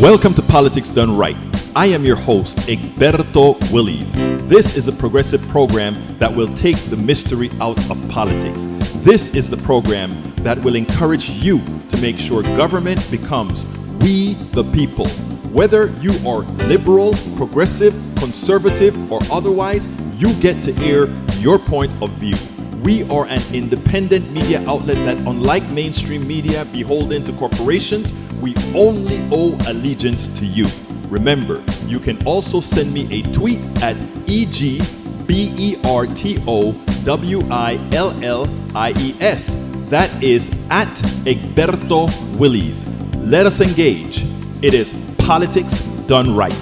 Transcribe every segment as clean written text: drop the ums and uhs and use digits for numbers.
Welcome to Politics Done Right. I am your host, Egberto Willies. This is a progressive program that will take the mystery out of politics. This is the program that will encourage you to make sure government becomes we the people. Whether you are liberal, progressive, conservative, or otherwise, you get to air your point of view. We are an independent media outlet that, unlike mainstream media beholden to corporations, we only owe allegiance to you. Remember, you can also send me a tweet at EGBERTOWILLIES. That is at Egberto Willies. Let us engage. It is Politics Done Right.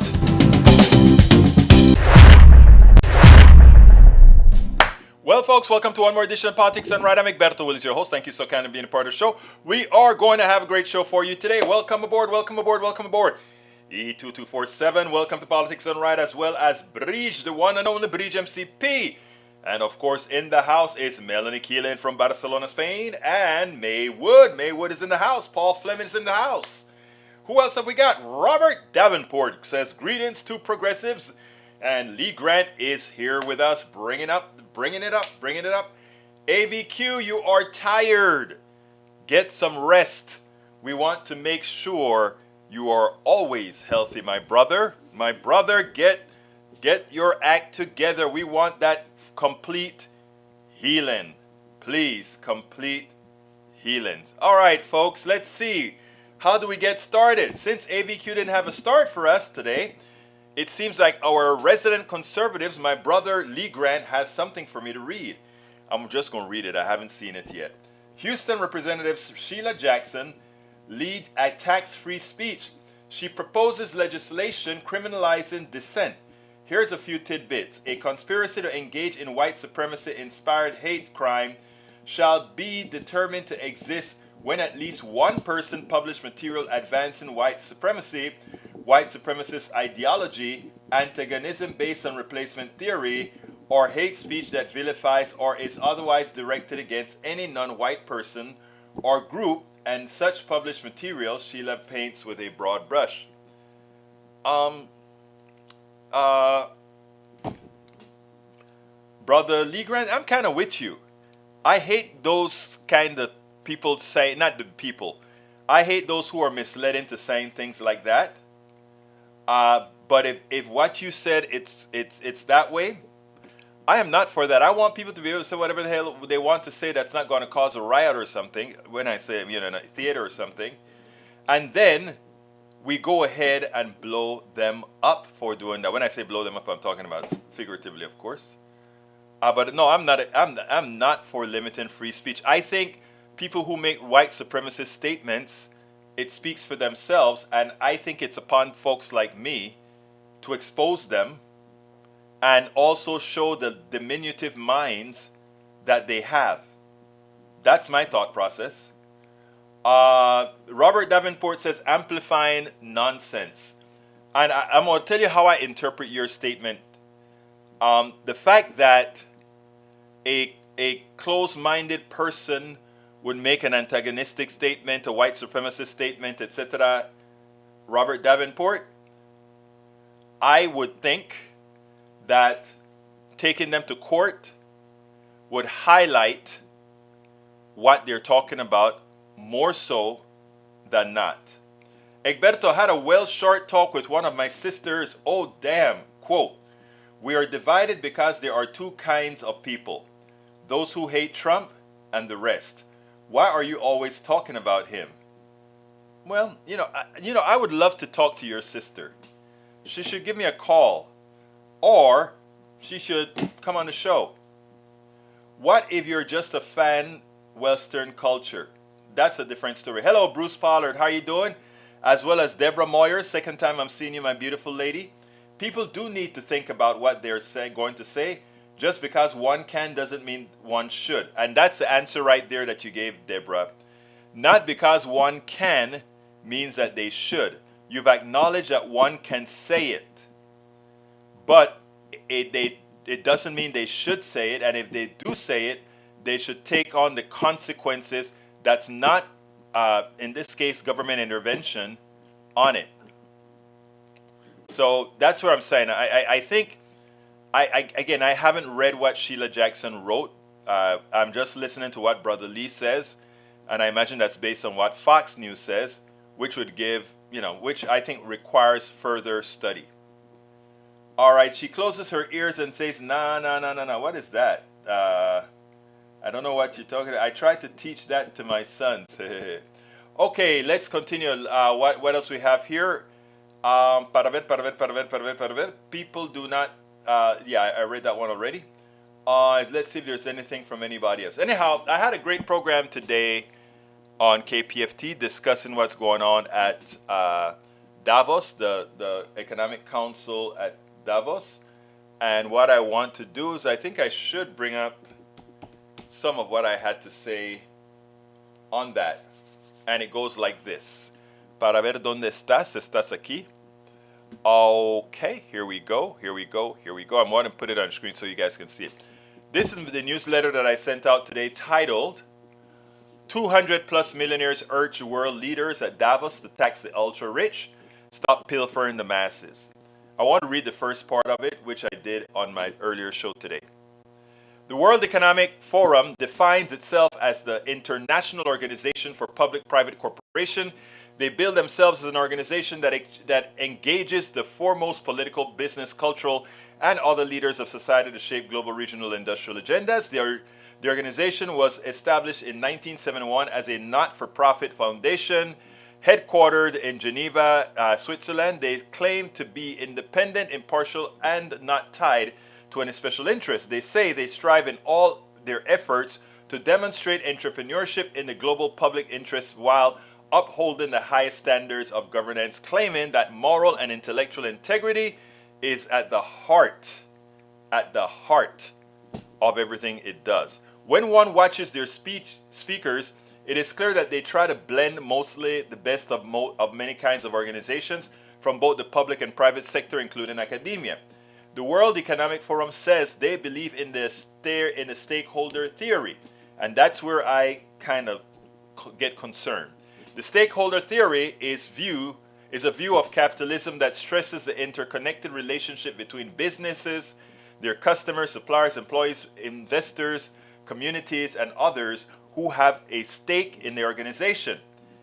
Well, folks, welcome to one more edition of Politics Done Right. I'm Egberto Willies, your host. Thank you so kindly for being a part of the show. We are going to have a great show for you today. Welcome aboard, welcome aboard, welcome aboard. E2247, welcome to Politics Done Right, as well as Bridge, the one and only Bridge MCP. And of course, in the house is Melanie Keelan from Barcelona, Spain, and Maywood. Maywood is in the house. Paul Fleming is in the house. Who else have we got? Robert Davenport says, greetings to progressives. And Lee Grant is here with us, bringing it up. AVQ, you are tired. Get some rest. We want to make sure you are always healthy, my brother. My brother, get your act together. We want that complete healing. Please, complete healing. All right, folks, let's see. How do we get started? Since AVQ didn't have a start for us today, it seems like our resident conservatives, my brother Lee Grant, has something for me to read. I'm just going to read it. I haven't seen it yet. Houston Representative Sheila Jackson lead attacks free speech. She proposes legislation criminalizing dissent. Here's a few tidbits. A conspiracy to engage in white supremacy-inspired hate crime shall be determined to exist when at least one person published material advancing white supremacy, white supremacist ideology, antagonism based on replacement theory, or hate speech that vilifies or is otherwise directed against any non-white person or group, and such published material Sheila paints with a broad brush. Brother Lee Grant, I'm kind of with you. I hate those kind of people saying, not the people, I hate those who are misled into saying things like that. But if what you said, it's that way, I am not for that. I want people to be able to say whatever the hell they want to say that's not going to cause a riot or something, when I say, in a theater or something. And then we go ahead and blow them up for doing that. When I say blow them up, I'm talking about figuratively, of course. But no, I'm not for limiting free speech. I think people who make white supremacist statements, it speaks for themselves, and I think it's upon folks like me to expose them and also show the diminutive minds that they have. That's my thought process. Robert Davenport says, amplifying nonsense. And I'm going to tell you how I interpret your statement. The fact that a closed-minded person would make an antagonistic statement, a white supremacist statement, etc. Robert Davenport, I would think that taking them to court would highlight what they're talking about more so than not. Egberto had a well-short talk with one of my sisters. Oh, damn. Quote, we are divided because there are two kinds of people. Those who hate Trump and the rest. Why are you always talking about him? Well, I would love to talk to your sister. She should give me a call, or she should come on the show. What if you're just a fan Western culture? That's a different story. Hello, Bruce Pollard. How you doing? As well as Deborah Moyer. Second time I'm seeing you, my beautiful lady. People do need to think about what they're going to say. Just because one can doesn't mean one should. And that's the answer right there that you gave, Deborah. Not because one can means that they should. You've acknowledged that one can say it. But it doesn't mean they should say it. And if they do say it, they should take on the consequences. That's not, in this case, government intervention on it. So that's what I'm saying. I think again, I haven't read what Sheila Jackson wrote. I'm just listening to what Brother Lee says, and I imagine that's based on what Fox News says, which would give, which I think requires further study. All right, she closes her ears and says, "Nah, nah, nah, nah, nah. What is that? I don't know what you're talking about. I tried to teach that to my sons." Okay, let's continue. What else we have here? Para ver. People do not. Yeah, I read that one already. Let's see if there's anything from anybody else. Anyhow, I had a great program today on KPFT discussing what's going on at Davos, the Economic Council at Davos. And what I want to do is I think I should bring up some of what I had to say on that. And it goes like this. Para ver dónde estás, estás aquí. Okay, here we go. I'm going to put it on screen so you guys can see it. This is the newsletter that I sent out today titled 200 plus millionaires urge world leaders at Davos to tax the ultra rich, stop pilfering the masses. I want to read the first part of it, which I did on my earlier show today. The World Economic Forum defines itself as the international organization for public-private cooperation. They bill themselves as an organization that engages the foremost political, business, cultural, and other leaders of society to shape global, regional, industrial agendas. The organization was established in 1971 as a not-for-profit foundation, headquartered in Geneva, Switzerland. They claim to be independent, impartial, and not tied to any special interest. They say they strive in all their efforts to demonstrate entrepreneurship in the global public interest while upholding the highest standards of governance, claiming that moral and intellectual integrity is at the heart of everything it does. When one watches their speakers, it is clear that they try to blend mostly the best of many kinds of organizations from both the public and private sector, including academia. The World Economic Forum says they believe in the stakeholder theory, and that's where I kind of get concerned. The stakeholder theory is a view of capitalism that stresses the interconnected relationship between businesses, their customers, suppliers, employees, investors, communities, and others who have a stake in the organization.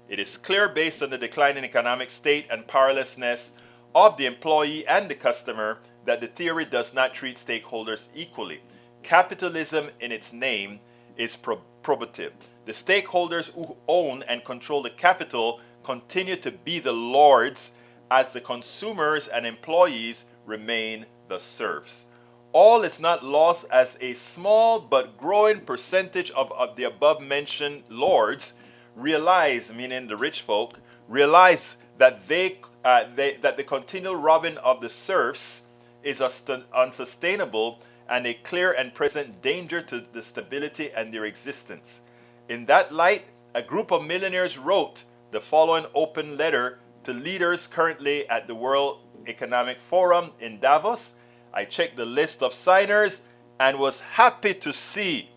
It is clear based on the declining economic state and powerlessness of the employee and the customer that the theory does not treat stakeholders equally. Capitalism in its name is probative. The stakeholders who own and control the capital continue to be the lords as the consumers and employees remain the serfs. All is not lost as a small but growing percentage of the above mentioned lords realize, meaning the rich folk, realize that that the continual robbing of the serfs is unsustainable and a clear and present danger to the stability and their existence. In that light, a group of millionaires wrote the following open letter to leaders currently at the World Economic Forum in Davos. I checked the list of signers and was happy to see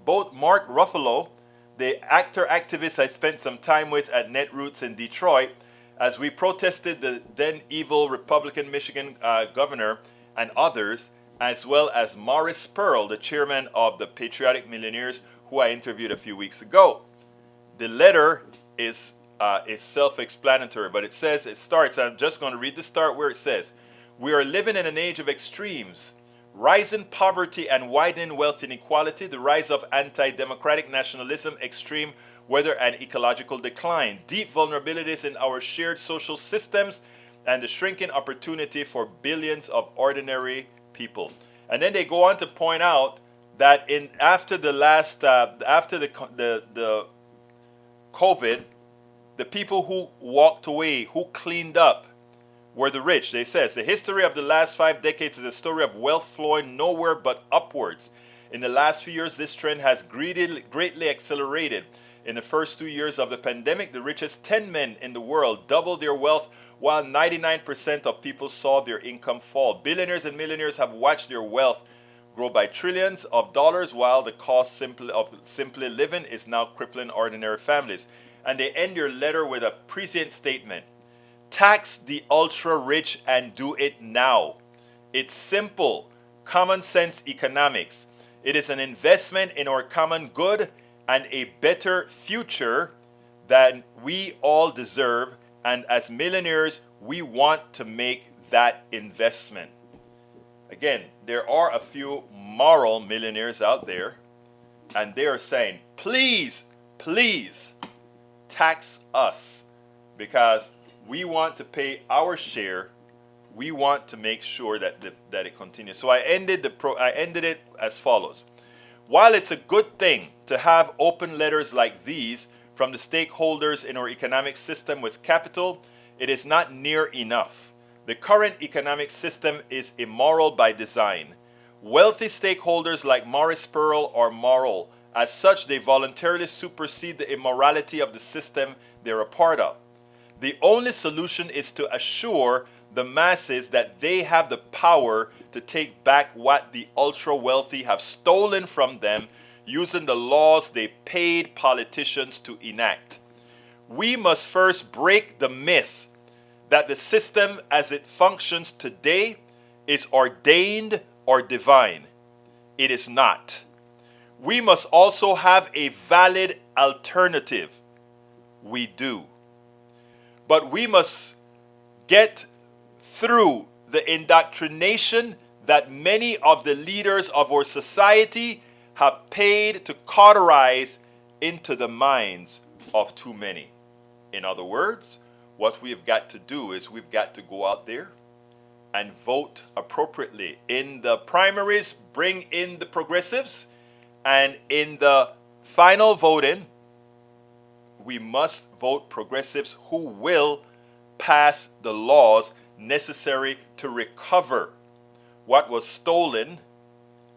both Mark Ruffalo, the activist I spent some time with at Netroots in Detroit, as we protested the then evil Republican Michigan governor and others, as well as Morris Pearl, the chairman of the Patriotic Millionaires, who I interviewed a few weeks ago. The letter is self-explanatory, but it starts, I'm just going to read the start where it says, "We are living in an age of extremes, rising poverty and widening wealth inequality, the rise of anti-democratic nationalism, extreme weather and ecological decline, deep vulnerabilities in our shared social systems, and the shrinking opportunity for billions of ordinary people." And then they go on to point out that after the COVID, the people who walked away, who cleaned up, were the rich. They says the history of the last 5 decades is a story of wealth flowing nowhere but upwards. In the last few years, this trend has greatly accelerated. In the first 2 years of the pandemic, the richest 10 men in the world doubled their wealth, while 99% of people saw their income fall. Billionaires and millionaires have watched their wealth grow by trillions of dollars, while the cost of simply living is now crippling ordinary families. And they end your letter with a prescient statement. Tax the ultra rich and do it now. It's simple, common sense economics. It is an investment in our common good and a better future that we all deserve. And as millionaires, we want to make that investment. Again, there are a few moral millionaires out there, and they are saying, please, please tax us because we want to pay our share. We want to make sure that that it continues. So I ended it as follows. While it's a good thing to have open letters like these from the stakeholders in our economic system with capital, it is not near enough. The current economic system is immoral by design. Wealthy stakeholders like Morris Pearl are moral. As such, they voluntarily supersede the immorality of the system they're a part of. The only solution is to assure the masses that they have the power to take back what the ultra wealthy have stolen from them using the laws they paid politicians to enact. We must first break the myth that the system as it functions today is ordained or divine. It is not. We must also have a valid alternative. We do. But we must get through the indoctrination that many of the leaders of our society have paid to cauterize into the minds of too many. In other words, what we've got to do is we've got to go out there and vote appropriately. In the primaries, bring in the progressives, and in the final voting, we must vote progressives who will pass the laws necessary to recover what was stolen,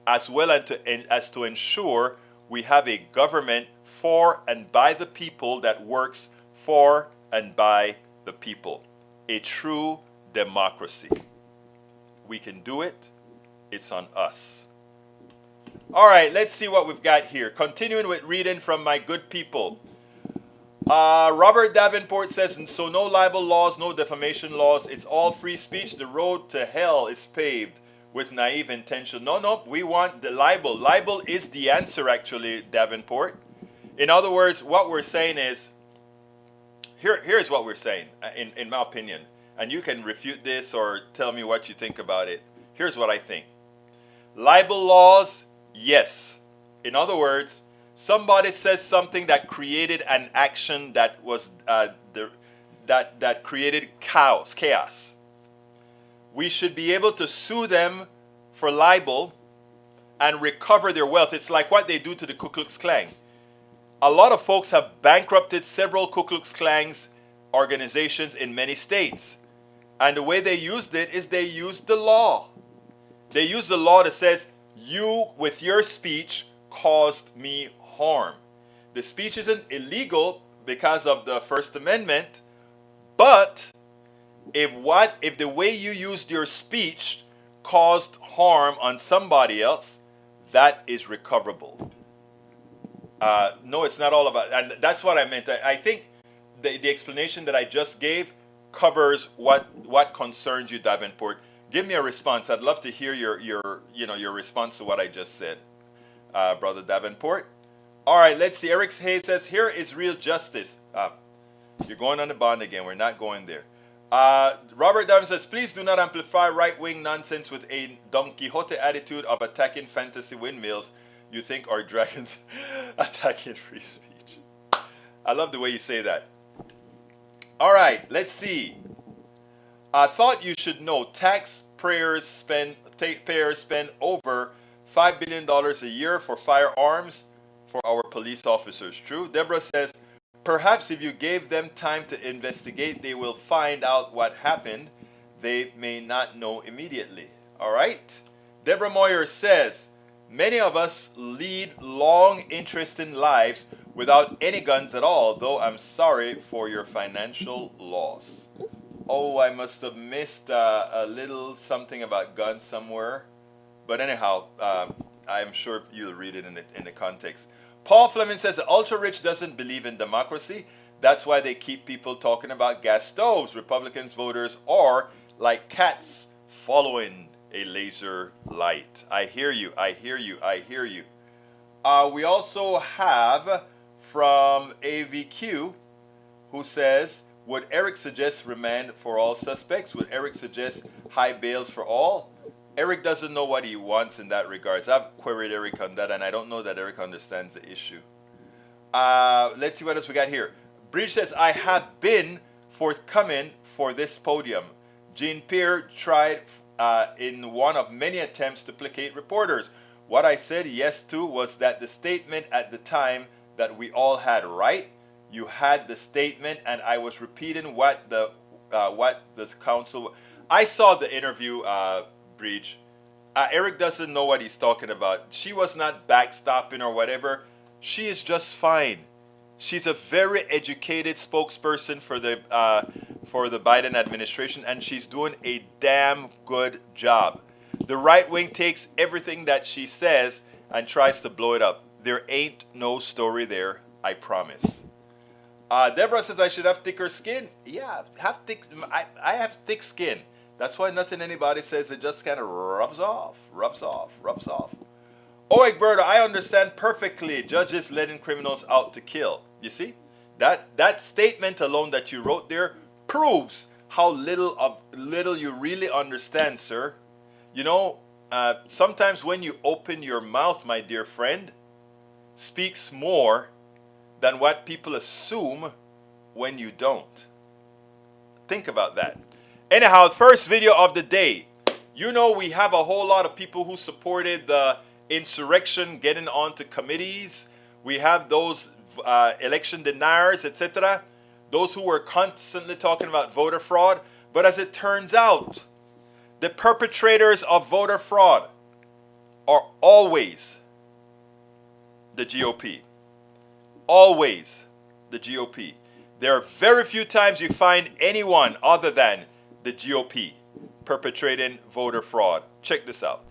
as well as to ensure we have a government for and by the people that works for and by the people. A true democracy. We can do it. It's on us. All right, let's see what we've got here. Continuing with reading from my good people. Robert Davenport says, so no libel laws, no defamation laws. It's all free speech. The road to hell is paved with naive intention. No, we want the libel. Libel is the answer, actually, Davenport. In other words, what we're saying is, here's what we're saying, in my opinion. And you can refute this or tell me what you think about it. Here's what I think. Libel laws, yes. In other words, somebody says something that created an action that was that created chaos. We should be able to sue them for libel and recover their wealth. It's like what they do to the Ku Klux Klan. A lot of folks have bankrupted several Ku Klux Klan's organizations in many states. And the way they used it is they used the law. They used the law that says, you, with your speech, caused me harm. The speech isn't illegal because of the First Amendment, but if the way you used your speech caused harm on somebody else, that is recoverable. No, it's not all about, and that's what I meant. I think the explanation that I just gave covers what concerns you, Davenport. Give me a response. I'd love to hear your response to what I just said, Brother Davenport. All right, let's see. Eric Hayes says, here is real justice. You're going on the bond again. We're not going there. Robert Davenport says, please do not amplify right-wing nonsense with a Don Quixote attitude of attacking fantasy windmills you think are dragons attacking free speech. I love the way you say that. All right, let's see. I thought you should know taxpayers spend over $5 billion a year for firearms for our police officers. True. Deborah says, perhaps if you gave them time to investigate, they will find out what happened. They may not know immediately. All right. Deborah Moyer says, many of us lead long, interesting lives without any guns at all, though I'm sorry for your financial loss. Oh, I must have missed a little something about guns somewhere. But anyhow, I'm sure you'll read it in the context. Paul Fleming says the ultra-rich doesn't believe in democracy. That's why they keep people talking about gas stoves. Republicans voters are like cats following a laser light. I hear you. I hear you. I hear you. We also have from AVQ who says, would Eric suggest remand for all suspects? Would Eric suggest high bails for all? Eric doesn't know what he wants in that regards. I've queried Eric on that, and I don't know that Eric understands the issue. Let's see what else we got here. Bridge says, I have been forthcoming for this podium. Jean-Pierre tried in one of many attempts to placate reporters. What I said yes to was that the statement at the time that we all had right. You had the statement, and I was repeating what the council. I saw the interview, Breach. Eric doesn't know what he's talking about. She was not backstopping or whatever. She is just fine. She's a very educated spokesperson for the Biden administration, and she's doing a damn good job. The right wing takes everything that she says and tries to blow it up. There ain't no story there, I promise. Deborah says I should have thicker skin. Yeah, I have thick skin. That's why nothing anybody says, it just kind of rubs off. Oh, Egberto, I understand perfectly. Judges letting criminals out to kill. You see? That statement alone that you wrote there proves how little you really understand, sir. You know, sometimes when you open your mouth, my dear friend, speaks more than what people assume when you don't. Think about that. Anyhow, first video of the day. You know, we have a whole lot of people who supported the insurrection getting onto committees. We have those election deniers, etc. Those who were constantly talking about voter fraud. But as it turns out, the perpetrators of voter fraud are always the GOP. Always the GOP. There are very few times you find anyone other than the GOP perpetrating voter fraud. Check this out.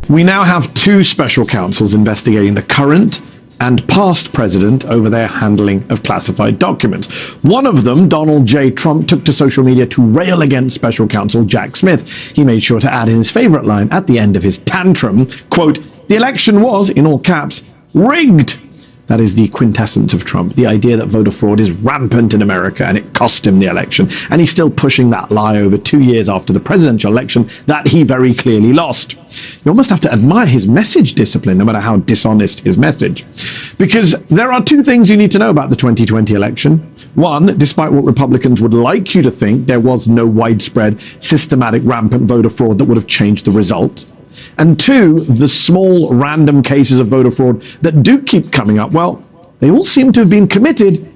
We now have two special counsels investigating the current and past president over their handling of classified documents. One of them, Donald J. Trump, took to social media to rail against special counsel Jack Smith. He made sure to add in his favorite line at the end of his tantrum, quote, "The election was, in all caps, rigged." That is the quintessence of Trump, the idea that voter fraud is rampant in America and it cost him the election. And he's still pushing that lie over 2 years after the presidential election that he very clearly lost. You almost have to admire his message discipline, no matter how dishonest his message. Because there are two things you need to know about the 2020 election. One, despite what Republicans would like you to think, there was no widespread, systematic, rampant voter fraud that would have changed the result. And two, the small random cases of voter fraud that do keep coming up, well, they all seem to have been committed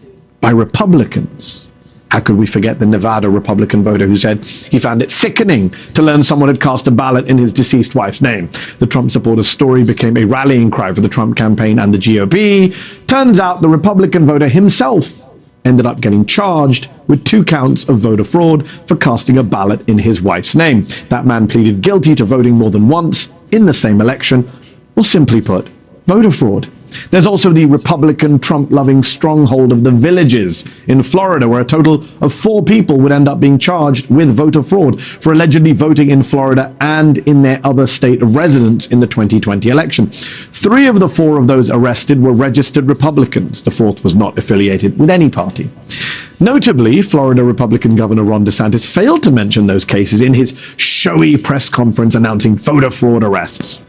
by Republicans. How could we forget the Nevada Republican voter who said he found it sickening to learn someone had cast a ballot in his deceased wife's name? The Trump supporter's story became a rallying cry for the Trump campaign and the GOP. Turns out the Republican voter himself ended up getting charged with 2 counts of voter fraud for casting a ballot in his wife's name. That man pleaded guilty to voting more than once in the same election, or simply put, voter fraud. There's also the Republican Trump-loving stronghold of the Villages in Florida, where a total of 4 people would end up being charged with voter fraud for allegedly voting in Florida and in their other state of residence in the 2020 election. 3 of the 4 of those arrested were registered Republicans. The 4th was not affiliated with any party. Notably, Florida Republican Governor Ron DeSantis failed to mention those cases in his showy press conference announcing voter fraud arrests.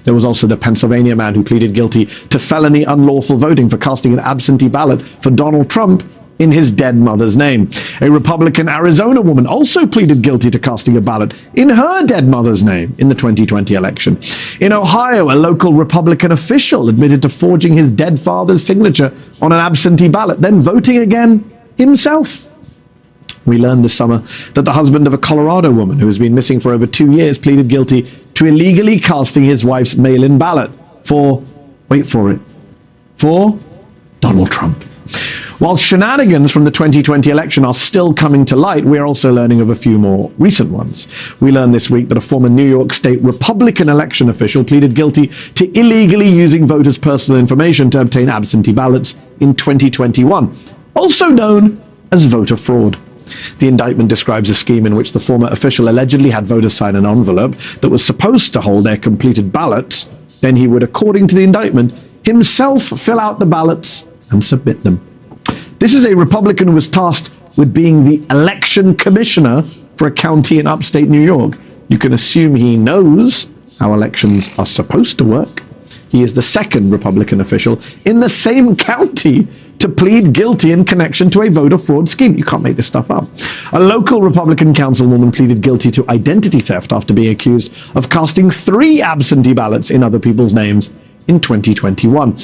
There was also the Pennsylvania man who pleaded guilty to felony unlawful voting for casting an absentee ballot for Donald Trump in his dead mother's name. A Republican Arizona woman also pleaded guilty to casting a ballot in her dead mother's name in the 2020 election. In Ohio, a local Republican official admitted to forging his dead father's signature on an absentee ballot, then voting again himself. We learned this summer that the husband of a Colorado woman who has been missing for over 2 years pleaded guilty to illegally casting his wife's mail-in ballot for, wait for it, for Donald Trump. While shenanigans from the 2020 election are still coming to light, we are also learning of a few more recent ones. We learned this week that a former New York State Republican election official pleaded guilty to illegally using voters' personal information to obtain absentee ballots in 2021. also known as voter fraud. The indictment describes a scheme in which the former official allegedly had voters sign an envelope that was supposed to hold their completed ballots. Then he would, according to the indictment, himself fill out the ballots and submit them. This is a Republican who was tasked with being the election commissioner for a county in upstate New York. You can assume he knows how elections are supposed to work. He is the second Republican official in the same county to plead guilty in connection to a voter fraud scheme. You can't make this stuff up. A local Republican councilwoman pleaded guilty to identity theft after being accused of casting 3 absentee ballots in other people's names in 2021.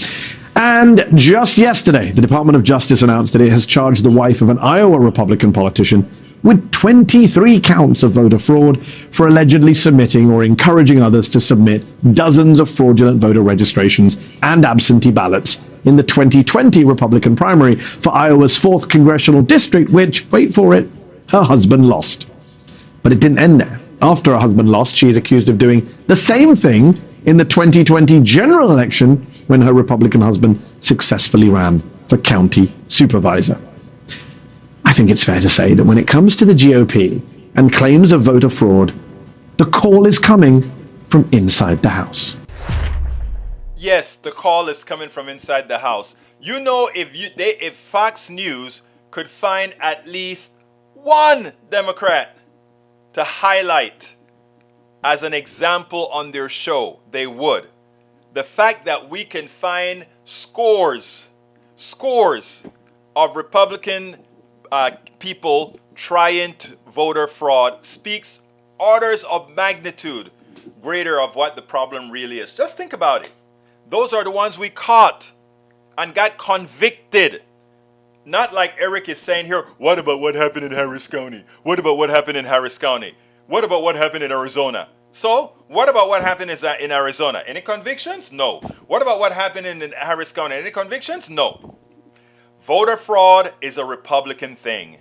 And just yesterday, the Department of Justice announced that it has charged the wife of an Iowa Republican politician with 23 counts of voter fraud for allegedly submitting or encouraging others to submit dozens of fraudulent voter registrations and absentee ballots in the 2020 Republican primary for Iowa's 4th congressional district, which, wait for it, her husband lost. But it didn't end there. After her husband lost, she is accused of doing the same thing in the 2020 general election when her Republican husband successfully ran for county supervisor. I think it's fair to say that when it comes to the GOP and claims of voter fraud, the call is coming from inside the House. Yes, the call is coming from inside the House. You know, if Fox News could find at least one Democrat to highlight as an example on their show, they would. The fact that we can find scores of Republican people trying to voter fraud speaks orders of magnitude greater of what the problem really is. Just think about it. Those are the ones we caught and got convicted. Not like Eric is saying here, what about what happened in Harris County? What about what happened in Harris County? What about what happened in Arizona? So, what about what happened in Arizona? Any convictions? No. What about what happened in Harris County? Any convictions? No. Voter fraud is a Republican thing.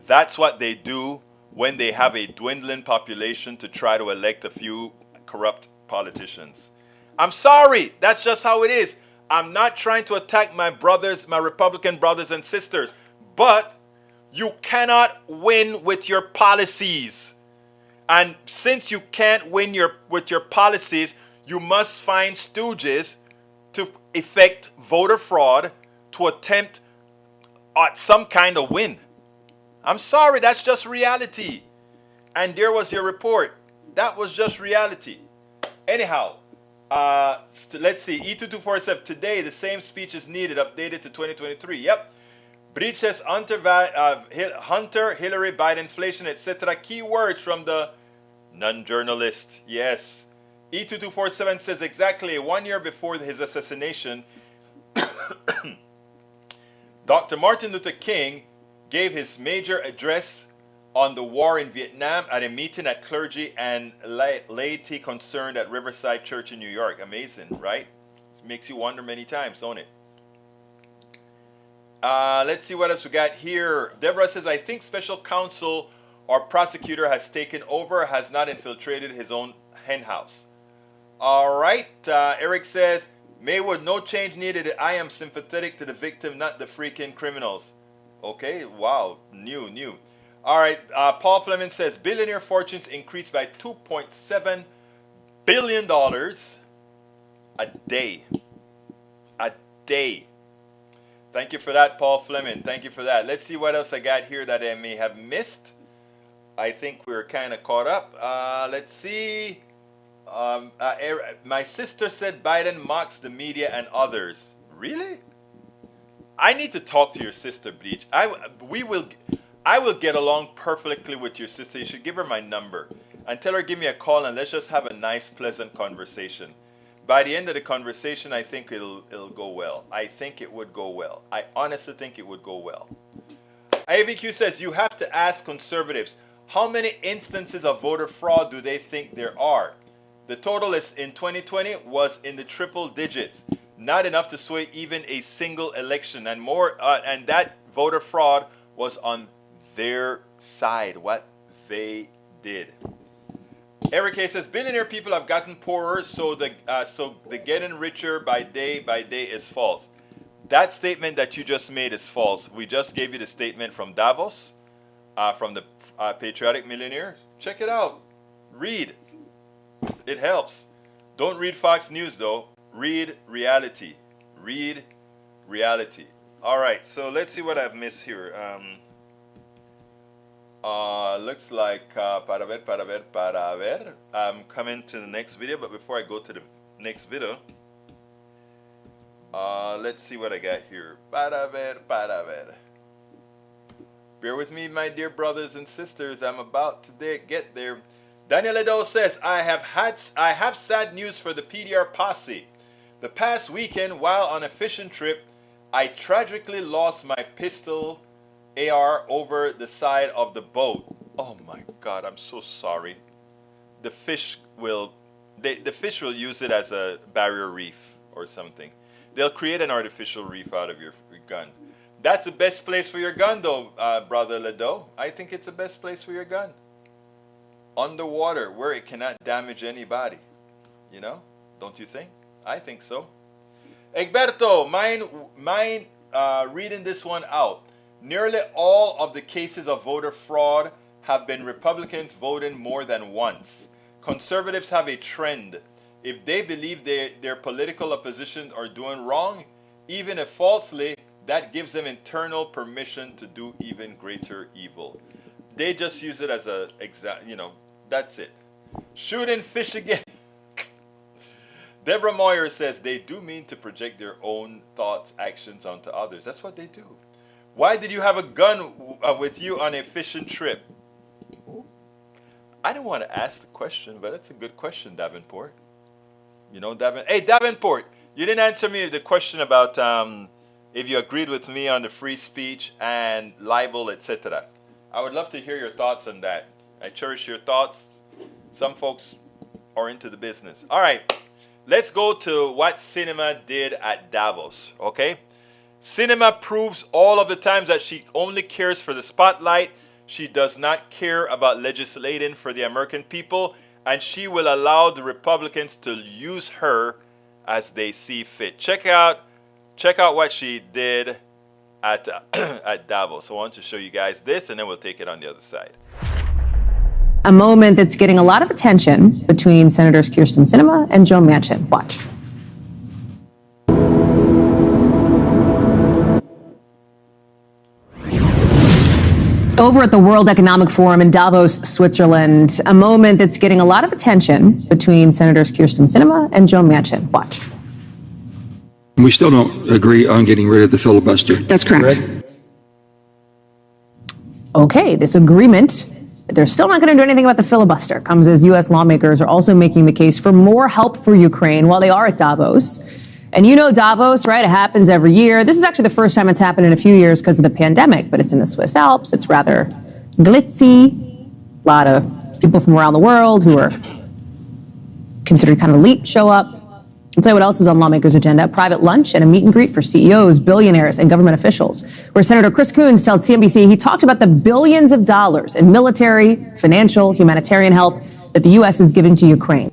That's what they do when they have a dwindling population to try to elect a few corrupt politicians. I'm sorry, that's just how it is. I'm not trying to attack my brothers, my Republican brothers and sisters, but you cannot win with your policies. And since you can't win with your policies, you must find stooges to effect voter fraud to attempt at some kind of win. I'm sorry, that's just reality. And there was your report. That was just reality. Anyhow, let's see. E2247, today the same speech is needed, updated to 2023. Yep. Breach says Hunter, Hillary, Biden, inflation, etc. Key words from the non-journalist. Yes. E2247 says exactly 1 year before his assassination, Dr. Martin Luther King gave his major address on the war in Vietnam at a meeting at clergy and laity concerned at Riverside Church in New York. Amazing, right? Makes you wonder many times, don't it? Let's see what else we got here. Deborah says, I think special counsel or prosecutor has taken over, has not infiltrated his own hen house. All right. Eric says, Maywood, no change needed. I am sympathetic to the victim, not the freaking criminals. Okay, wow, new. All right, Paul Fleming says, billionaire fortunes increased by $2.7 billion a day. A day. Thank you for that, Paul Fleming. Thank you for that. Let's see what else I got here that I may have missed. I think we're kind of caught up. Let's see. My sister said Biden mocks the media and others. Really? I need to talk to your sister, Bleach. I will get along perfectly with your sister. You should give her my number and tell her give me a call and let's just have a nice, pleasant conversation. By the end of the conversation, I think it'll go well. I think it would go well. I honestly think it would go well. AVQ says you have to ask conservatives how many instances of voter fraud do they think there are. The total is in 2020 was in the triple digits. Not enough to sway even a single election, and more. And that voter fraud was on their side. What they did. Eric A says billionaire people have gotten poorer, so the getting richer by day is false. That statement that you just made is false. We just gave you the statement from Davos, from the Patriotic Millionaire. Check it out. Read. It helps. Don't read Fox News though. Read reality. Read reality. All right. So let's see what I've missed here. Looks like para ver. I'm coming to the next video, but before I go to the next video, let's see what I got here. Para ver. Bear with me, my dear brothers and sisters. I'm about to get there. Daniel Edo says, I have sad news for the PDR posse. The past weekend, while on a fishing trip, I tragically lost my pistol AR over the side of the boat. Oh my God, I'm so sorry. The fish will use it as a barrier reef or something. They'll create an artificial reef out of your gun. That's the best place for your gun though, Brother Ledo. I think it's the best place for your gun. Underwater, where it cannot damage anybody. You know? Don't you think? I think so. Egberto, mind reading this one out. Nearly all of the cases of voter fraud have been Republicans voting more than once. Conservatives have a trend. If they believe their political opposition are doing wrong, even if falsely, that gives them internal permission to do even greater evil. They just use it as a that's it. Shooting fish again. Deborah Moyer says they do mean to project their own thoughts, actions onto others. That's what they do. Why did you have a gun with you on a fishing trip? I didn't want to ask the question, but that's a good question, Davenport. You know, Hey, Davenport, you didn't answer me the question about if you agreed with me on the free speech and libel, etc. I would love to hear your thoughts on that. I cherish your thoughts. Some folks are into the business. All right, let's go to what Sinema did at Davos, okay? Sinema proves all of the times that she only cares for the spotlight. She does not care about legislating for the American people, and she will allow the Republicans to use her as they see fit. Check out what she did at at Davos. I want to show you guys this, and then we'll take it on the other side. A moment that's getting a lot of attention between Senators Kyrsten Sinema and Joe Manchin. Watch. Over at the World Economic Forum in Davos, Switzerland, a moment that's getting a lot of attention between Senators Kyrsten Sinema and Joe Manchin. Watch. We still don't agree on getting rid of the filibuster. That's correct. Okay, this agreement, they're still not going to do anything about the filibuster, comes as U.S. lawmakers are also making the case for more help for Ukraine while they are at Davos. And you know Davos, right? It happens every year. This is actually the first time it's happened in a few years because of the pandemic, but it's in the Swiss Alps. It's rather glitzy. A lot of people from around the world who are considered kind of elite show up. I'll tell you what else is on lawmakers' agenda: a private lunch and a meet and greet for CEOs, billionaires, and government officials, where Senator Chris Coons tells CNBC he talked about the billions of dollars in military, financial, humanitarian help that the U.S. is giving to Ukraine.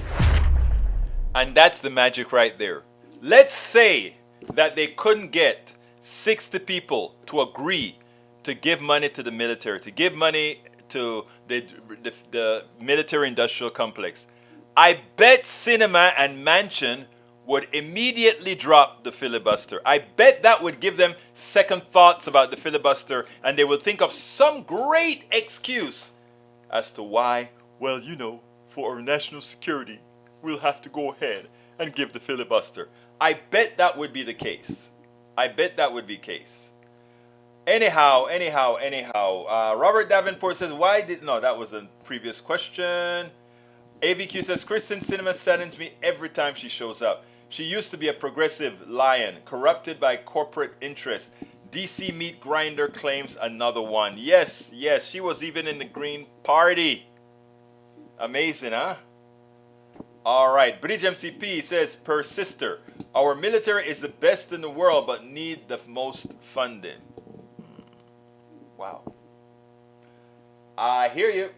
And that's the magic right there. Let's say that they couldn't get 60 people to agree to give money to the military, to give money to the military-industrial complex. I bet Sinema and Manchin would immediately drop the filibuster. I bet that would give them second thoughts about the filibuster, and they would think of some great excuse as to why, well, you know, for our national security, we'll have to go ahead and give the filibuster. I bet that would be the case. I bet that would be the case. Anyhow, Robert Davenport says, no, that was a previous question. AVQ says, Kristen Sinema saddens me every time she shows up. She used to be a progressive lion, corrupted by corporate interests. DC meat grinder claims another one. Yes, she was even in the Green Party. Amazing, huh? All right, Bridge MCP says, per sister, our military is the best in the world, but need the most funding. Wow. I hear you.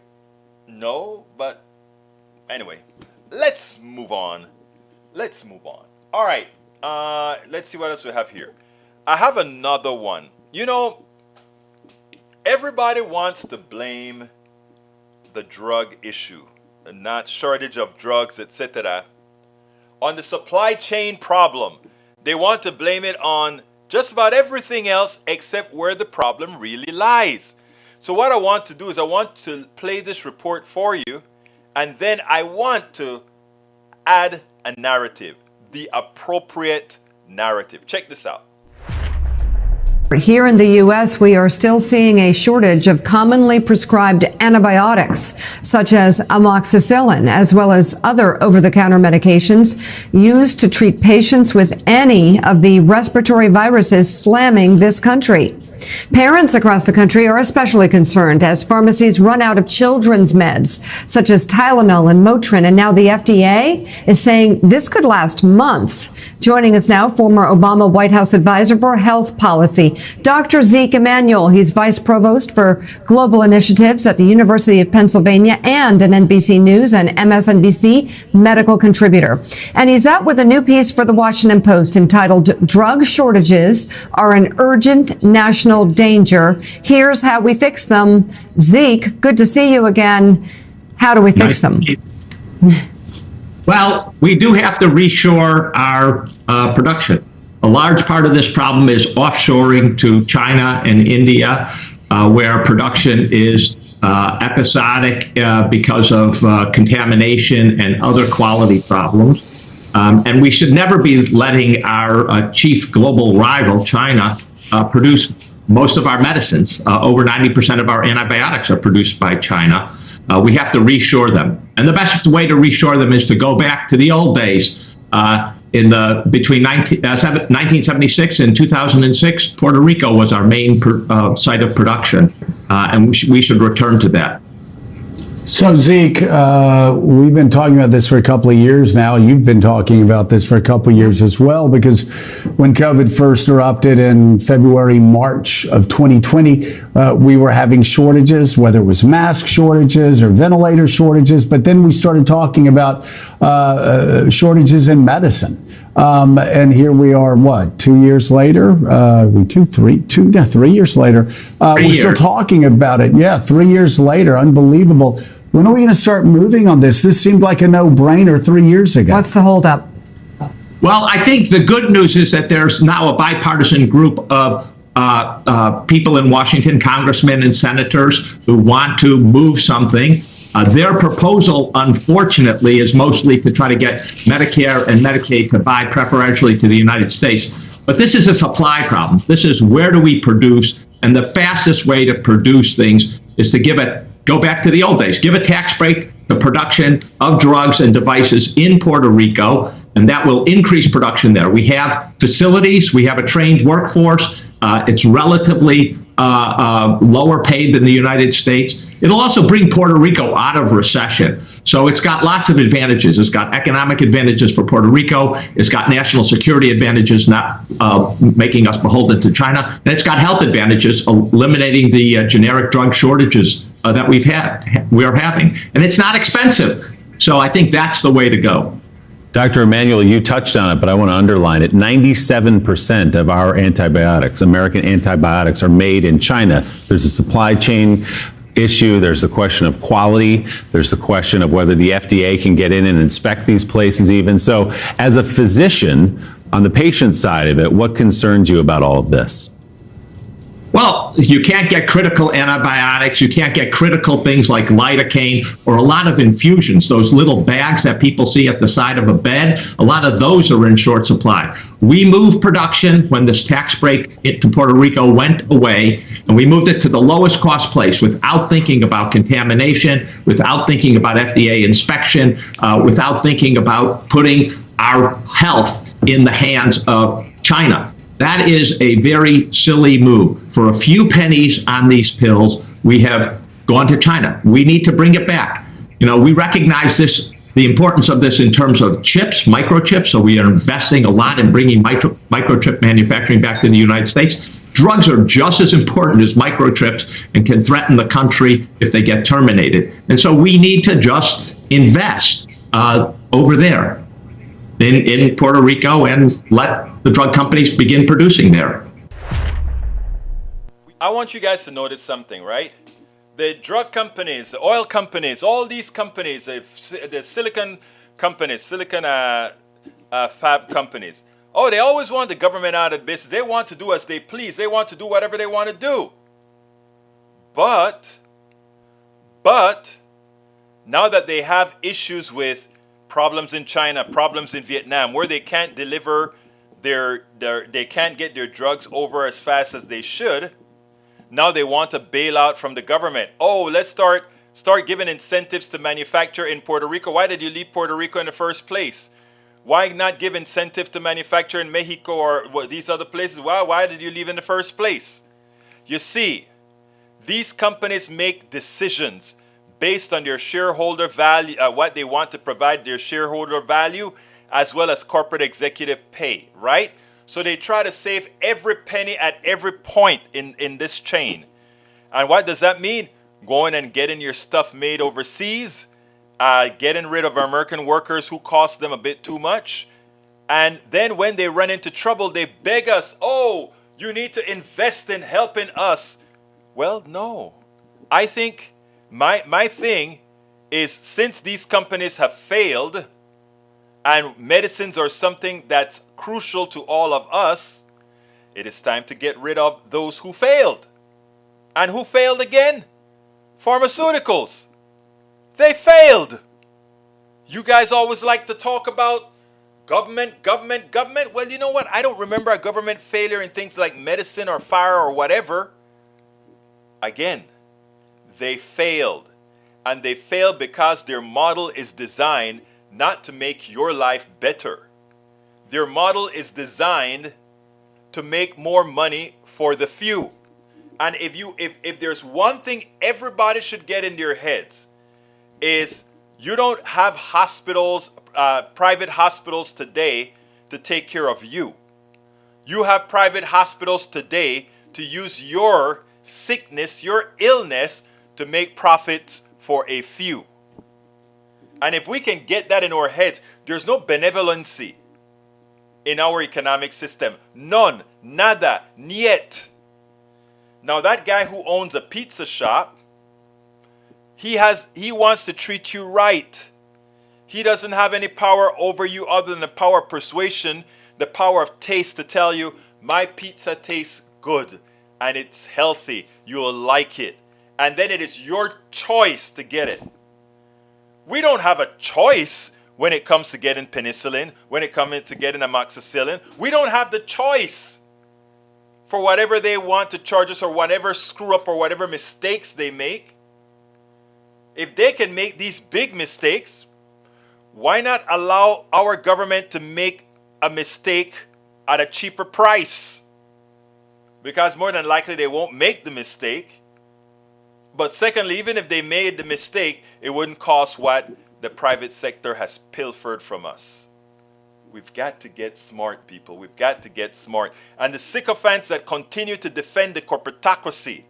No, but anyway, let's move on. All right, let's see what else we have here. I have another one. You know, everybody wants to blame the drug issue, the not shortage of drugs, etc., on the supply chain problem. They want to blame it on just about everything else except where the problem really lies. So what I want to do is I want to play this report for you, and then I want to add a narrative, the appropriate narrative. Check this out. Here in the U.S., we are still seeing a shortage of commonly prescribed antibiotics, such as amoxicillin, as well as other over-the-counter medications used to treat patients with any of the respiratory viruses slamming this country. Parents across the country are especially concerned as pharmacies run out of children's meds, such as Tylenol and Motrin, and now the FDA is saying this could last months. Joining us now, former Obama White House advisor for health policy, Dr. Zeke Emanuel. He's vice provost for global initiatives at the University of Pennsylvania and an NBC News and MSNBC medical contributor. And he's out with a new piece for the Washington Post entitled "Drug Shortages Are an Urgent National Danger. Here's how we fix them." Zeke, good to see you again. How do we fix them? Well, we do have to reshore our production. A large part of this problem is offshoring to China and India, where production is episodic because of contamination and other quality problems. And we should never be letting our chief global rival, China, produce most of our medicines. Over 90% of our antibiotics are produced by China. We have to reshore them. And the best way to reshore them is to go back to the old days. Between 1976 and 2006, Puerto Rico was our main site of production, and we should return to that. So, Zeke, we've been talking about this for a couple of years now. You've been talking about this for a couple of years as well, because when COVID first erupted in February, March of 2020, we were having shortages, whether it was mask shortages or ventilator shortages. But then we started talking about shortages in medicine. And here we are, 2 years later? 3 years later. We're still talking about it. Yeah, 3 years later. Unbelievable. When are we going to start moving on this? This seemed like a no-brainer 3 years ago. What's the holdup? Well, I think the good news is that there's now a bipartisan group of people in Washington, congressmen and senators, who want to move something. Their proposal, unfortunately, is mostly to try to get Medicare and Medicaid to buy preferentially to the United States. But this is a supply problem. This is where do we produce? And the fastest way to produce things is to go back to the old days. Give a tax break to production of drugs and devices in Puerto Rico, and that will increase production there. We have facilities. We have a trained workforce. It's relatively lower paid than the United States. It'll also bring Puerto Rico out of recession. So it's got lots of advantages. It's got economic advantages for Puerto Rico. It's got national security advantages, not making us beholden to China. And it's got health advantages, eliminating the generic drug shortages that we're having. And it's not expensive. So I think that's the way to go. Dr. Emanuel, you touched on it, but I want to underline it. 97% of our antibiotics, American antibiotics, are made in China. There's a supply chain issue. There's the question of quality. There's the question of whether the FDA can get in and inspect these places even. So as a physician, on the patient side of it, what concerns you about all of this? Well, you can't get critical antibiotics. You can't get critical things like lidocaine or a lot of infusions, those little bags that people see at the side of a bed. A lot of those are in short supply. We moved production when this tax break to Puerto Rico went away, and we moved it to the lowest cost place without thinking about contamination, without thinking about FDA inspection, without thinking about putting our health in the hands of China. That is a very silly move. For a few pennies on these pills, we have gone to China. We need to bring it back. We recognize the importance of this in terms of chips, microchips. So we are investing a lot in bringing microchip manufacturing back to the United States. Drugs are just as important as microchips and can threaten the country if they get terminated. And so we need to just invest over there in Puerto Rico and let the drug companies begin producing there. I want you guys to notice something, right? The drug companies, the oil companies, all these companies, the silicon companies, silicon fab companies. Oh, they always want the government out of business. They want to do as they please. They want to do whatever they want to do. But now that they have issues with problems in China, problems in Vietnam, where they can't deliver they can't get their drugs over as fast as they should, now they want a bailout from the government. Oh, let's start giving incentives to manufacture in Puerto Rico. Why did you leave Puerto Rico in the first place? Why not give incentive to manufacture in Mexico or these other places? Why did you leave in the first place? You see, these companies make decisions based on their shareholder value, what they want to provide their shareholder value, as well as corporate executive pay, right? So they try to save every penny at every point in this chain. And what does that mean? Going and getting your stuff made overseas, getting rid of American workers who cost them a bit too much. And then when they run into trouble, they beg us, oh, you need to invest in helping us. Well, no. I think my thing is, since these companies have failed, and medicines are something that's crucial to all of us, it is time to get rid of those who failed. And who failed again? Pharmaceuticals. They failed. You guys always like to talk about government. Well, you know what? I don't remember a government failure in things like medicine or fire or whatever. Again, they failed. And they failed because their model is designed not to make your life better. Their model is designed to make more money for the few. And if there's one thing everybody should get in their heads, is you don't have hospitals, private hospitals today to take care of you. You have private hospitals today to use your sickness, your illness, to make profits for a few. And if we can get that in our heads, there's no benevolency in our economic system. None. Nada. Niet. Now that guy who owns a pizza shop, he wants to treat you right. He doesn't have any power over you other than the power of persuasion, the power of taste, to tell you, my pizza tastes good and it's healthy. You'll like it. And then it is your choice to get it. We don't have a choice when it comes to getting penicillin, when it comes to getting amoxicillin. We don't have the choice for whatever they want to charge us or whatever screw up or whatever mistakes they make. If they can make these big mistakes, why not allow our government to make a mistake at a cheaper price? Because more than likely they won't make the mistake. But secondly, even if they made the mistake, it wouldn't cost what the private sector has pilfered from us. We've got to get smart, people. We've got to get smart. And the sycophants that continue to defend the corporatocracy,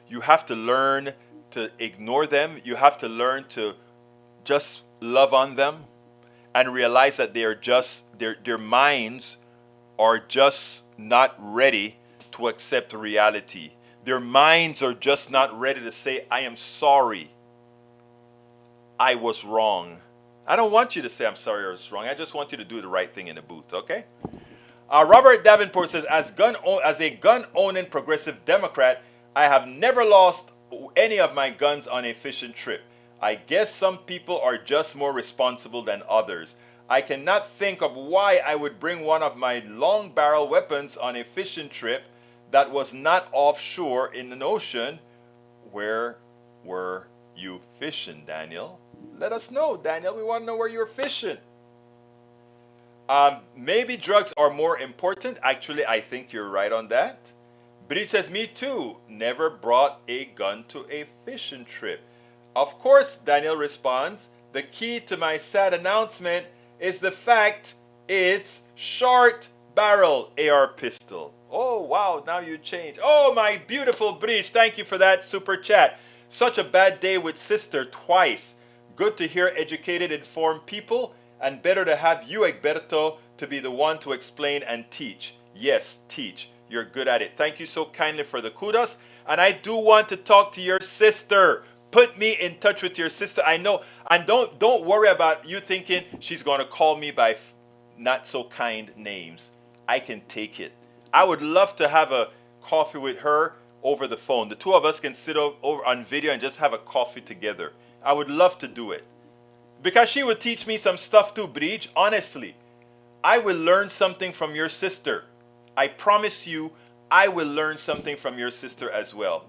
you have to learn to ignore them. You have to learn to just love on them and realize that they are just, their minds are just not ready to accept reality. Their minds are just not ready to say, I am sorry. I was wrong. I don't want you to say I'm sorry I was wrong. I just want you to do the right thing in the booth, okay? Robert Davenport says, as a gun-owning progressive Democrat, I have never lost any of my guns on a fishing trip. I guess some people are just more responsible than others. I cannot think of why I would bring one of my long barrel weapons on a fishing trip that was not offshore in an ocean. Where were you fishing, Daniel? Let us know, Daniel. We want to know where you're fishing. Maybe drugs are more important. Actually, I think you're right on that. But he says, me too. Never brought a gun to a fishing trip. Of course, Daniel responds, the key to my sad announcement is the fact it's short barrel AR pistol. Oh, wow, now you change. Oh, my beautiful Breach, thank you for that super chat. Such a bad day with sister twice. Good to hear educated, informed people, and better to have you, Egberto, to be the one to explain and teach. Yes, teach. You're good at it. Thank you so kindly for the kudos. And I do want to talk to your sister. Put me in touch with your sister. I know. And don't worry about you thinking she's going to call me by not so kind names. I can take it. I would love to have a coffee with her over the phone. The two of us can sit over on video and just have a coffee together. I would love to do it. Because she would teach me some stuff too, Breach. Honestly, I will learn something from your sister. I promise you, I will learn something from your sister as well.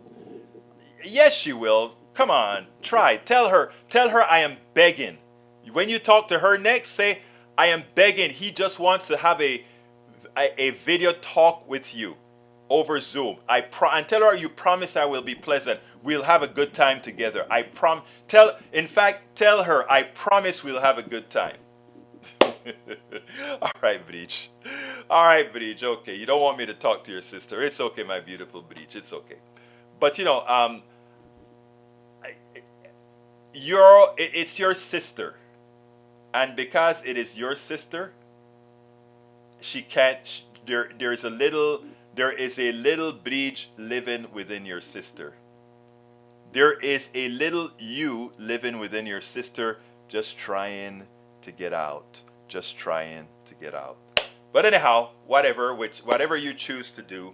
Yes, she will. Come on, try. Tell her I am begging. When you talk to her next, say, I am begging. He just wants to have a video talk with you over Zoom. And tell her you promise I will be pleasant. We'll have a good time together. Tell her I promise we'll have a good time. All right, Breach. All right, Breach. Okay, you don't want me to talk to your sister. It's okay, my beautiful Breach. It's okay. But it's your sister, and because it is your sister, she can't. There is a little Breach living within your sister. There is a little you living within your sister, just trying to get out. Just trying to get out. But anyhow, whatever you choose to do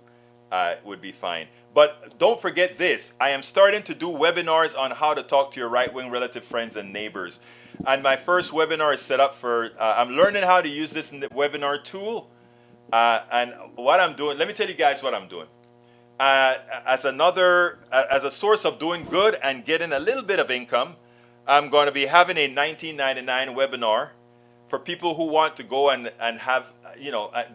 would be fine. But don't forget this. I am starting to do webinars on how to talk to your right-wing relative friends and neighbors. And my first webinar is set up for, I'm learning how to use this in the webinar tool. And what I'm doing, let me tell you guys what I'm doing. As a source of doing good and getting a little bit of income, I'm going to be having a $19.99 webinar for people who want to go and have,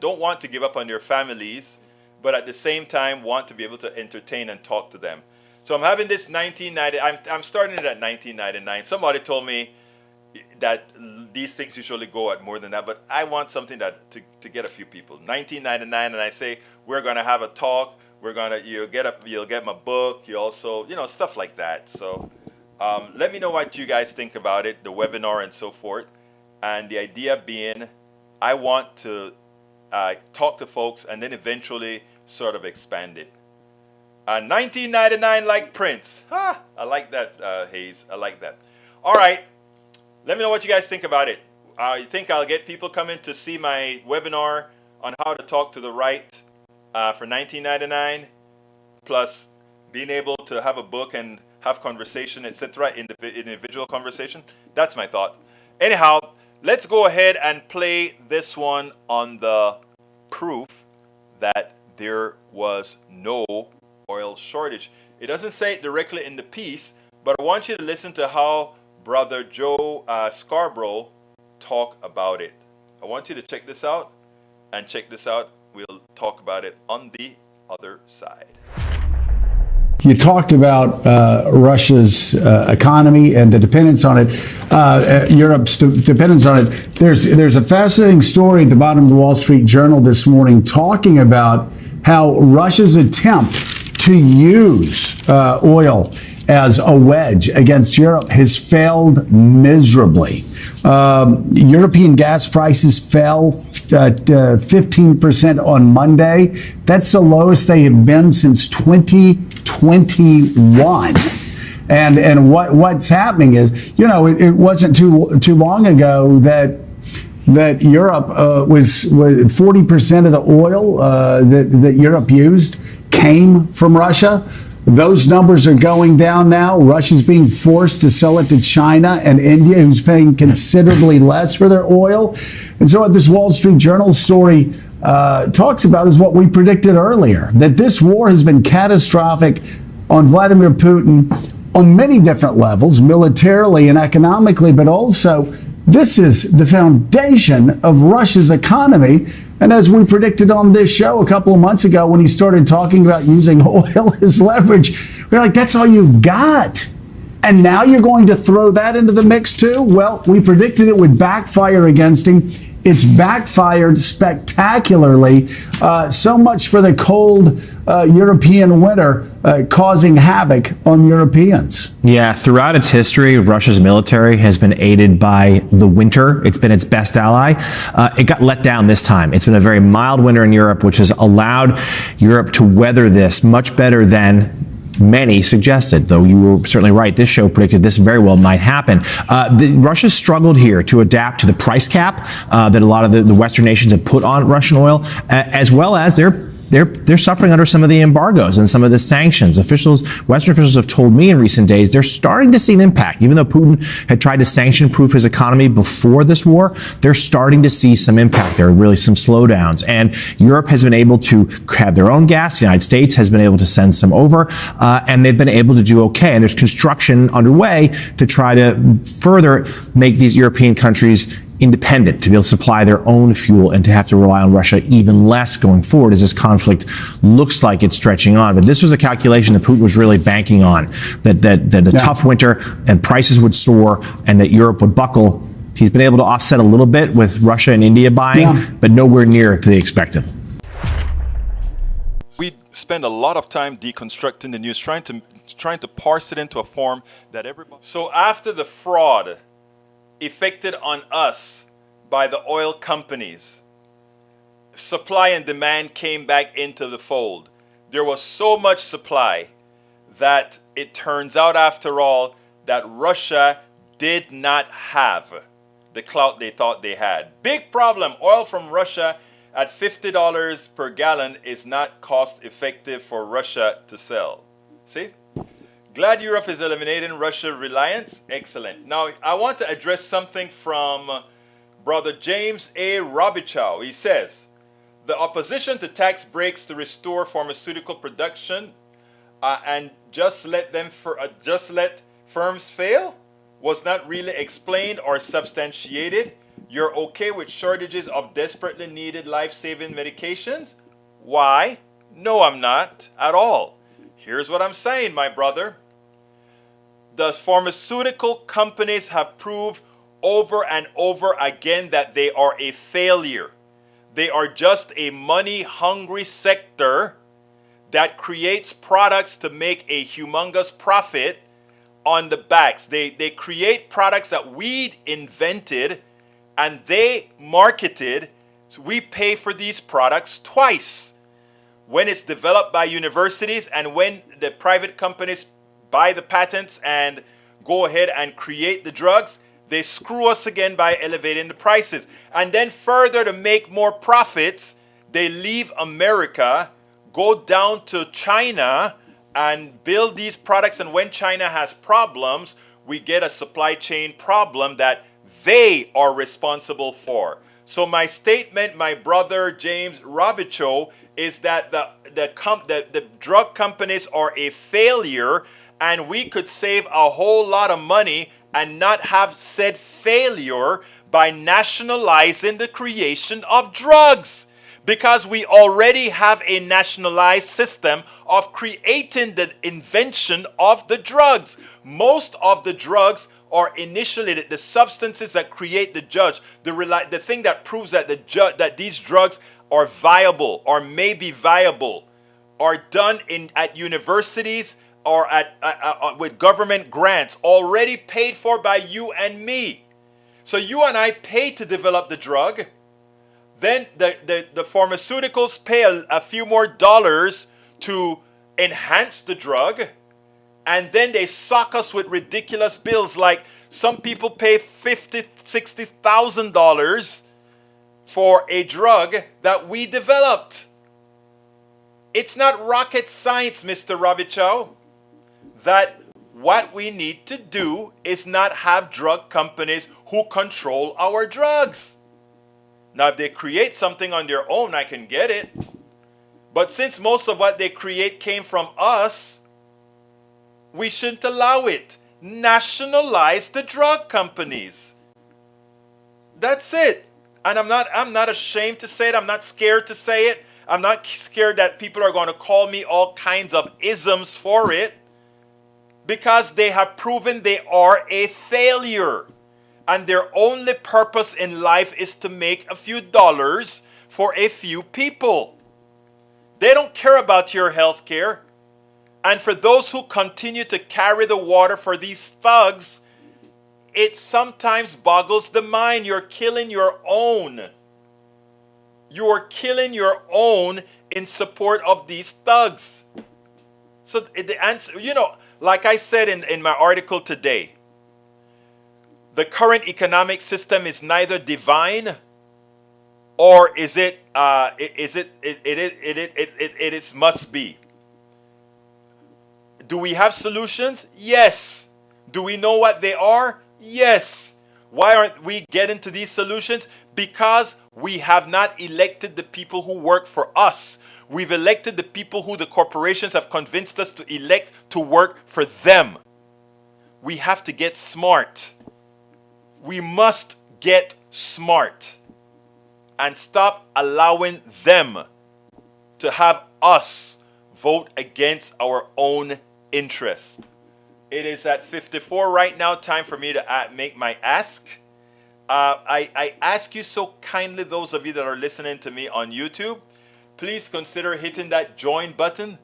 don't want to give up on their families, but at the same time want to be able to entertain and talk to them. So I'm having this I'm starting it at $19.99. Somebody told me that these things usually go at more than that, but I want something to get a few people. $19.99, and I say we're going to have a talk. You'll get my book. You also, stuff like that. So let me know what you guys think about it, the webinar and so forth. And the idea being, I want to talk to folks and then eventually sort of expand it. $19.99 like Prince. I like that, Hayes. I like that. All right. Let me know what you guys think about it. I think I'll get people coming to see my webinar on how to talk to the right for $19.99, plus being able to have a book and have conversation, etc., individual conversation. That's my thought. Anyhow, let's go ahead and play this one on the proof that there was no oil shortage. It doesn't say it directly in the piece, but I want you to listen to how Brother Joe Scarborough talk about it. I want you to check this out, and check this out. We'll talk about it on the other side. You talked about Russia's economy and the dependence on it, Europe's dependence on it. There's a fascinating story at the bottom of the Wall Street Journal this morning talking about how Russia's attempt to use oil as a wedge against Europe has failed miserably. European gas prices fell 15% on Monday. That's the lowest they have been since 2021. And what's happening is, it wasn't too long ago that Europe was 40% of the oil that Europe used came from Russia. Those numbers are going down now. Russia's being forced to sell it to China and India, who's paying considerably less for their oil. And so what this Wall Street Journal story talks about is what we predicted earlier, that this war has been catastrophic on Vladimir Putin on many different levels, militarily and economically, but also this is the foundation of Russia's economy. And as we predicted on this show a couple of months ago, when he started talking about using oil as leverage, we're like, that's all you've got. And now you're going to throw that into the mix too? Well, we predicted it would backfire against him. It's backfired spectacularly. So much for the cold European winter causing havoc on Europeans. Yeah, throughout its history, Russia's military has been aided by the winter. It's been its best ally. It got let down this time. It's been a very mild winter in Europe, which has allowed Europe to weather this much better than many suggested, though you were certainly right. This show predicted this very well might happen. Russia struggled here to adapt to the price cap that a lot of the Western nations have put on Russian oil, as well as they're suffering under some of the embargoes and some of the sanctions. Western officials have told me in recent days they're starting to see an impact. Even though Putin had tried to sanction-proof his economy before this war, they're starting to see some impact. There are really some slowdowns. And Europe has been able to have their own gas. The United States has been able to send some over, and they've been able to do okay. And there's construction underway to try to further make these European countries independent, to be able to supply their own fuel and to have to rely on Russia even less going forward as this conflict looks like it's stretching on. But this was a calculation that Putin was really banking on, that a tough winter and prices would soar and that Europe would buckle. He's been able to offset a little bit with Russia and India buying, but nowhere near to the expected. We spend a lot of time deconstructing the news, trying to parse it into a form that everybody... So after the fraud effected on us by the oil companies, supply and demand came back into the fold. There was so much supply that it turns out, after all, that Russia did not have the clout they thought they had. Big problem. Oil from Russia at $50 per gallon is not cost effective for Russia to sell. See? Glad Europe is eliminating Russia reliance. Excellent. Now, I want to address something from Brother James A. Robichow. He says, the opposition to tax breaks to restore pharmaceutical production and just let firms fail was not really explained or substantiated. You're okay with shortages of desperately needed life-saving medications? Why? No, I'm not at all. Here's what I'm saying, my brother. The pharmaceutical companies have proved over and over again that they are a failure. They are just a money-hungry sector that creates products to make a humongous profit on the backs. They create products that we invented and they marketed. So we pay for these products twice. When it's developed by universities and when the private companies buy the patents and go ahead and create the drugs, they screw us again by elevating the prices. And then further, to make more profits, they leave America, go down to China and build these products. And when China has problems, we get a supply chain problem that they are responsible for. So my statement, my brother James Robichow, is that the drug companies are a failure, and we could save a whole lot of money and not have said failure by nationalizing the creation of drugs. Because we already have a nationalized system of creating the invention of the drugs. Most of the drugs are initially the substances that create the thing that proves that that these drugs are viable or may be viable are done at universities or with government grants already paid for by you and me. So you and I pay to develop the drug. Then the pharmaceuticals pay a few more dollars to enhance the drug. And then they sock us with ridiculous bills, like some people pay $50,000, $60,000 for a drug that we developed. It's not rocket science, Mr. Robichow. That what we need to do is not have drug companies who control our drugs. Now, if they create something on their own, I can get it. But since most of what they create came from us, we shouldn't allow it. Nationalize the drug companies. That's it. And I'm not ashamed to say it. I'm not scared to say it. I'm not scared that people are going to call me all kinds of isms for it, because they have proven they are a failure. and their only purpose in life is to make a few dollars for a few people. They don't care about your health care. And for those who continue to carry the water for these thugs, it sometimes boggles the mind. You're killing your own. You are killing your own in support of these thugs. So the answer, like I said in my article today, the current economic system is neither divine or is it must be. Do we have solutions? Yes. Do we know what they are? Yes. Why aren't we getting to these solutions? Because we have not elected the people who work for us. We've elected the people who the corporations have convinced us to elect to work for them. We have to get smart. We must get smart and stop allowing them to have us vote against our own interest. It is at 54 right now. Time for me to make my ask. I ask you so kindly, those of you that are listening to me on YouTube, please consider hitting that join button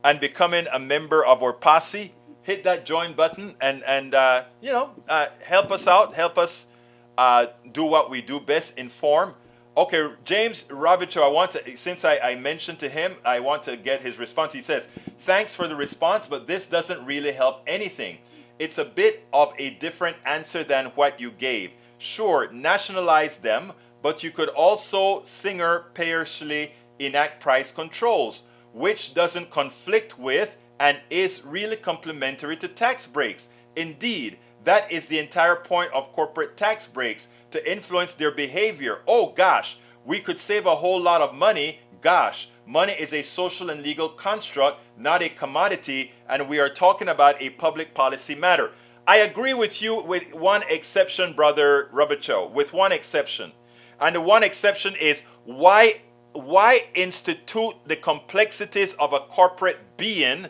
and becoming a member of our posse. Hit that join button and help us out. Help us do what we do best, inform. Okay, James Robichaud, since I mentioned to him, I want to get his response. He says, thanks for the response, but this doesn't really help anything. It's a bit of a different answer than what you gave. Sure, nationalize them, but you could also single-payerly enact price controls, which doesn't conflict with and is really complementary to tax breaks. Indeed, that is the entire point of corporate tax breaks, to influence their behavior. Oh gosh, we could save a whole lot of money. Gosh, money is a social and legal construct, not a commodity, and we are talking about a public policy matter. I agree with you with one exception, Brother Robichaud, with one exception. And the one exception is why institute the complexities of a corporate being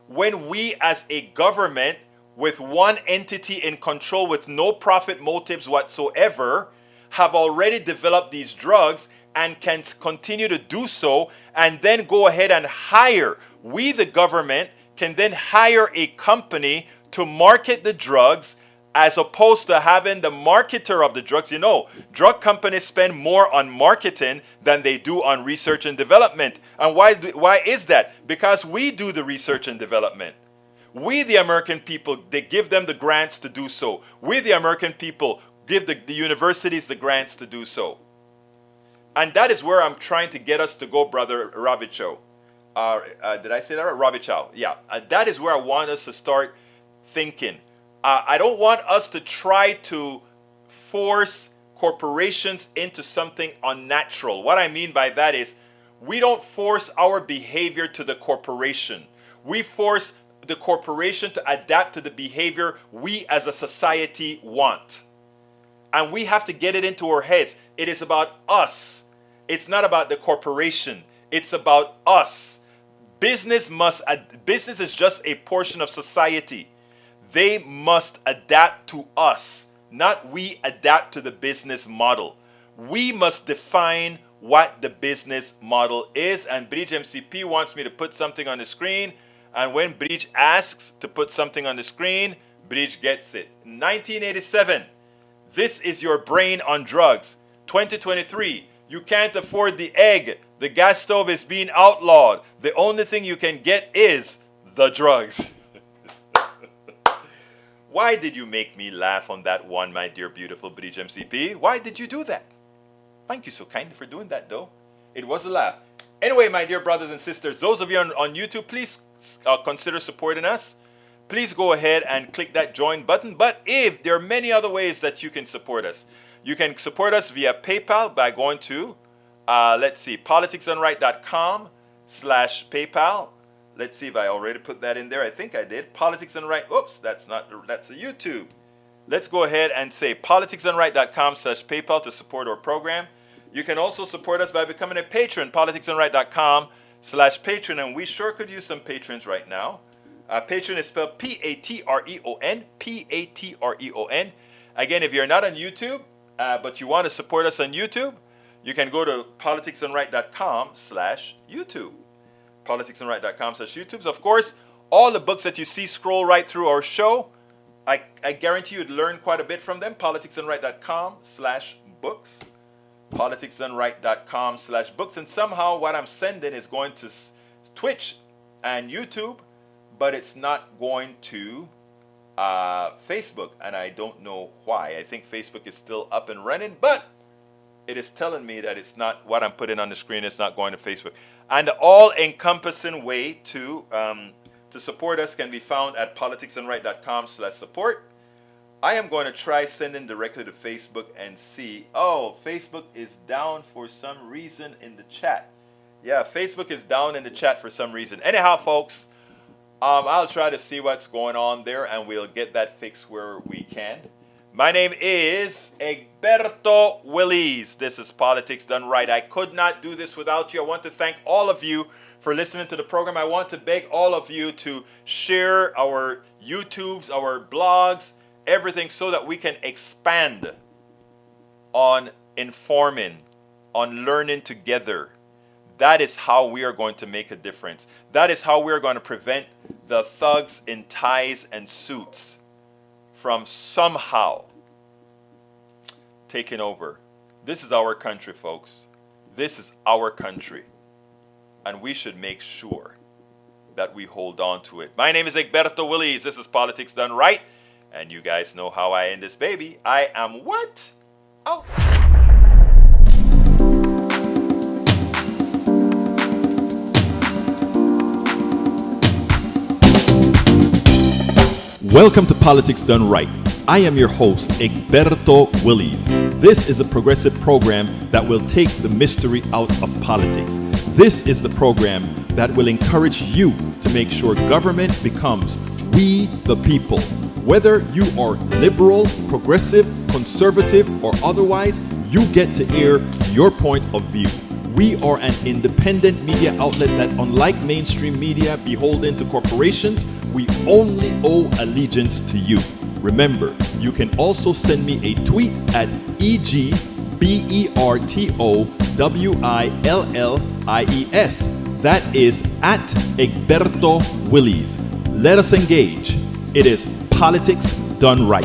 when we as a government with one entity in control with no profit motives whatsoever have already developed these drugs and can continue to do so, and then go ahead and hire. We, the government, can then hire a company to market the drugs as opposed to having the marketer of the drugs. You know, drug companies spend more on marketing than they do on research and development. And why is that? Because we do the research and development. We, the American people, they give them the grants to do so. We, the American people, give the universities the grants to do so. And that is where I'm trying to get us to go, Brother Robichaud. Did I say that right? Robichaud. Yeah. That is where I want us to start thinking. I don't want us to try to force corporations into something unnatural. What I mean by that is we don't force our behavior to the corporation. We force the corporation to adapt to the behavior we as a society want. And we have to get it into our heads. It is about us. It's not about the corporation. It's about us. Business is just a portion of society. They must adapt to us, not we adapt to the business model. We must define what the business model is. And Bridge MCP wants me to put something on the screen. And when Bridge asks to put something on the screen, Bridge gets it. 1987, this is your brain on drugs. 2023, you can't afford the egg. The gas stove is being outlawed. The only thing you can get is the drugs. Why did you make me laugh on that one, my dear beautiful Bridge MCP? Why did you do that? Thank you so kindly for doing that, though. It was a laugh. Anyway, my dear brothers and sisters, those of you on YouTube, please consider supporting us. Please go ahead and click that join button. But if there are many other ways that you can support us. You can support us via PayPal by going to, politicsandright.com/PayPal. Let's see if I already put that in there. I think I did. Politics and Right. Oops, that's a YouTube. Let's go ahead and say politicsandright.com/PayPal to support our program. You can also support us by becoming a patron, politicsandright.com/patron. And we sure could use some patrons right now. Patron is spelled Patreon, Patreon. Again, if you're not on YouTube, but you want to support us on YouTube, you can go to politicsdoneright.com/YouTube. politicsdoneright.com/YouTube. So of course, all the books that you see scroll right through our show, I guarantee you'd learn quite a bit from them. politicsdoneright.com/books. politicsdoneright.com/books. And somehow what I'm sending is going to Twitch and YouTube, but it's not going to Facebook, and I don't know why. I think Facebook is still up and running, but it is telling me that it's not what I'm putting on the screen. It's not going to Facebook. And the all-encompassing way to support us can be found at politicsdoneright.com/support. I am going to try sending directly to Facebook and see. Oh, Facebook is down for some reason in the chat. Yeah, Facebook is down in the chat for some reason. Anyhow, folks, I'll try to see what's going on there, and we'll get that fixed where we can. My name is Egberto Willies. This is Politics Done Right. I could not do this without you. I want to thank all of you for listening to the program. I want to beg all of you to share our YouTubes, our blogs, everything, so that we can expand on informing, on learning together. That is how we are going to make a difference. That is how we are going to prevent the thugs in ties and suits from somehow taking over. This is our country, folks. This is our country. And we should make sure that we hold on to it. My name is Egberto Willies. This is Politics Done Right. And you guys know how I end this baby. I am what? Out. Welcome to Politics Done Right. I am your host, Egberto Willies. This is a progressive program that will take the mystery out of politics. This is the program that will encourage you to make sure government becomes we the people. Whether you are liberal, progressive, conservative, or otherwise, you get to air your point of view. We are an independent media outlet that, unlike mainstream media beholden to corporations, we only owe allegiance to you. Remember, you can also send me a tweet at EGBERTOWILLIES. That is at Egberto Willies. Let us engage. It is Politics Done Right.